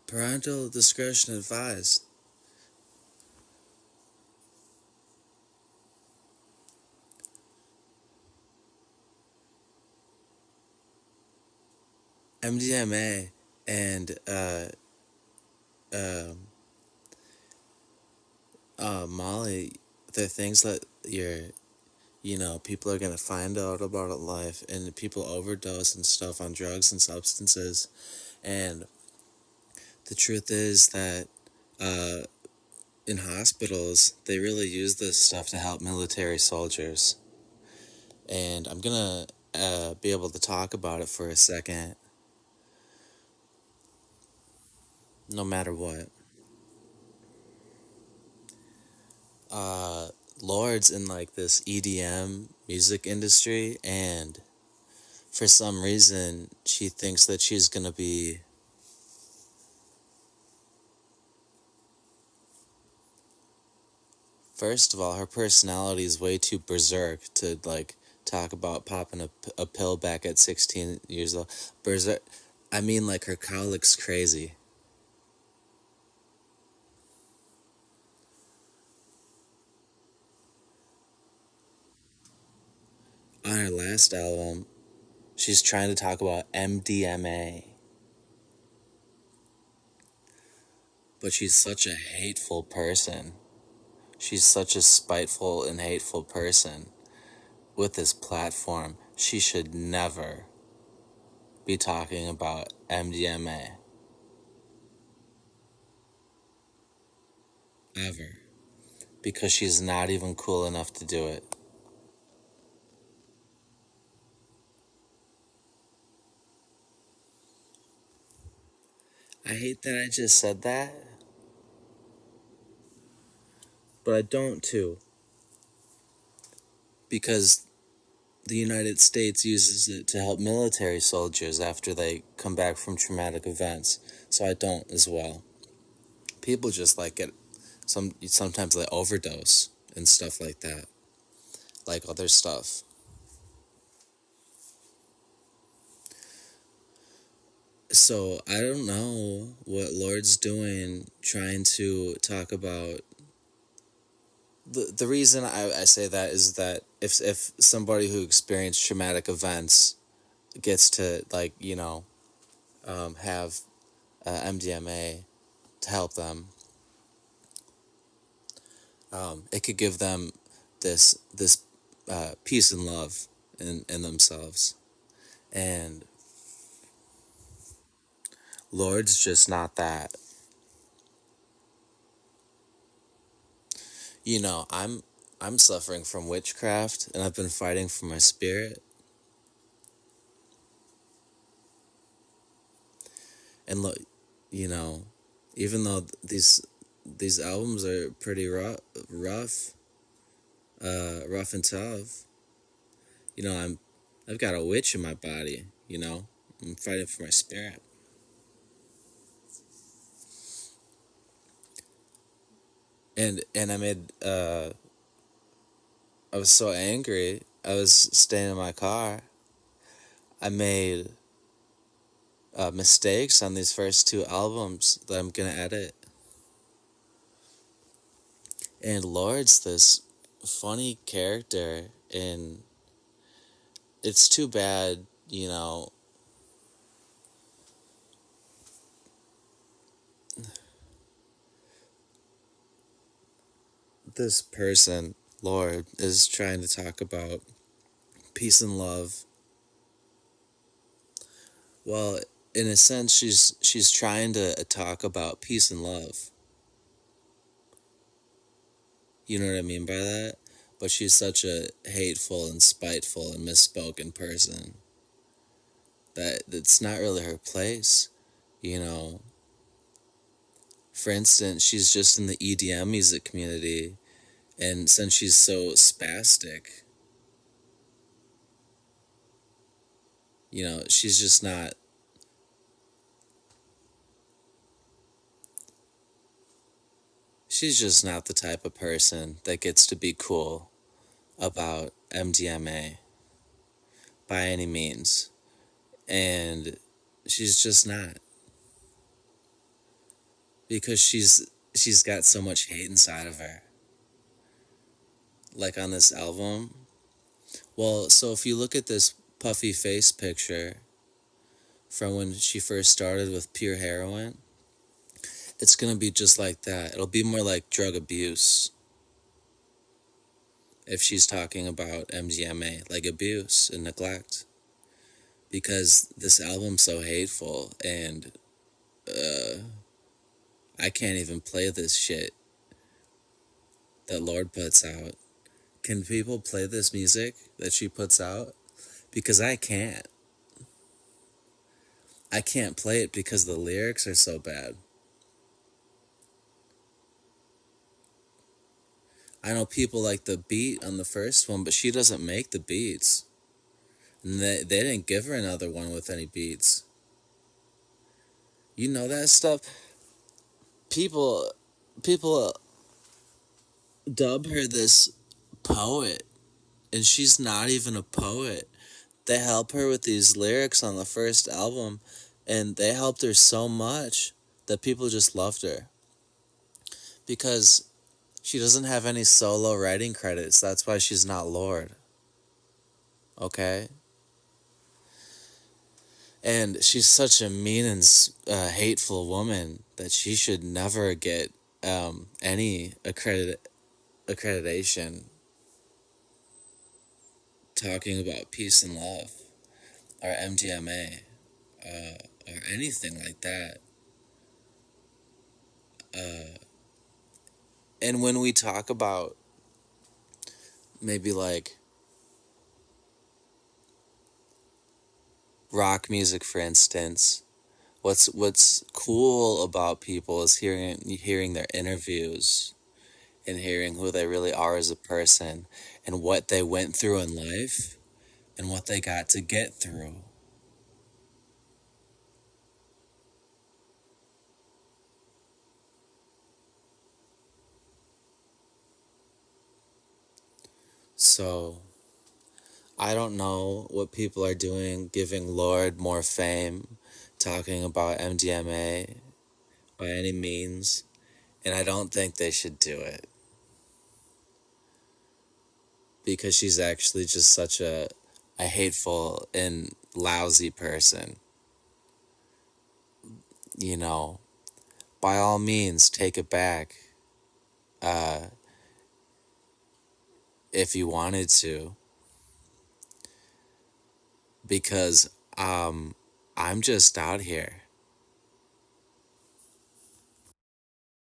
Parental discretion advised. MDMA and um Molly, they're things that people are gonna find out about in life, and people overdose and stuff on drugs and substances. And the truth is that uh, in hospitals, they really use this stuff to help military soldiers. And I'm gonna be able to talk about it for a second, no matter what. Uh, Lorde's in like this EDM music industry, and for some reason, she thinks that she's gonna be. First of all, her personality is way too berserk to like talk about popping a pill back at 16 years old. Berserk. I mean, like her cow looks crazy. On her last album, she's trying to talk about MDMA, but she's such a hateful person. She's such a spiteful and hateful person with this platform. She should never be talking about MDMA. Ever. Because she's not even cool enough to do it. I hate that I just said that, but I don't too. Because the United States uses it to help military soldiers after they come back from traumatic events. So I don't as well. People just like get sometimes they overdose and stuff like that. Like other stuff. So I don't know what Lord's doing trying to talk about. The reason I say that is that if somebody who experienced traumatic events gets to like have MDMA to help them, it could give them this peace and love in themselves. And Lord's just not that. I'm suffering from witchcraft, and I've been fighting for my spirit. And look, you know, even though these albums are pretty rough and tough. I've got a witch in my body. I'm fighting for my spirit. And I was so angry. I was staying in my car. I made mistakes on these first two albums that I'm gonna edit. And Lord's this funny character, and it's too bad, this person, Lord, is trying to talk about peace and love. Well, in a sense, she's trying to talk about peace and love. You know what I mean by that? But she's such a hateful and spiteful and misspoken person that it's not really her place. You know, for instance, she's just in the EDM music community, and since she's so spastic, she's just not. She's just not the type of person that gets to be cool about MDMA by any means. And she's just not. because she's got so much hate inside of her. Like on this album. Well, so if you look at this puffy face picture from when she first started with pure heroin, it's gonna be just like that. It'll be more like drug abuse if she's talking about MDMA, like abuse and neglect. Because this album's so hateful, and I can't even play this shit that Lorde puts out. Can people play this music that she puts out? Because I can't. I can't play it because the lyrics are so bad. I know people like the beat on the first one, but she doesn't make the beats. And they didn't give her another one with any beats. You know that stuff? People dub her this poet, and she's not even a poet. They help her with these lyrics on the first album, and they helped her so much that people just loved her. Because she doesn't have any solo writing credits. That's why she's not Lorde. Okay? And she's such a mean and hateful woman that she should never get any accreditation talking about peace and love or MDMA or anything like that. And when we talk about maybe like rock music, for instance, what's cool about people is hearing their interviews and hearing who they really are as a person and what they went through in life and what they got to get through. So I don't know what people are doing, giving Lorde more fame, talking about MDMA by any means, and I don't think they should do it because she's actually just such a hateful and lousy person. You know, by all means, take it back if you wanted to, because I'm just out here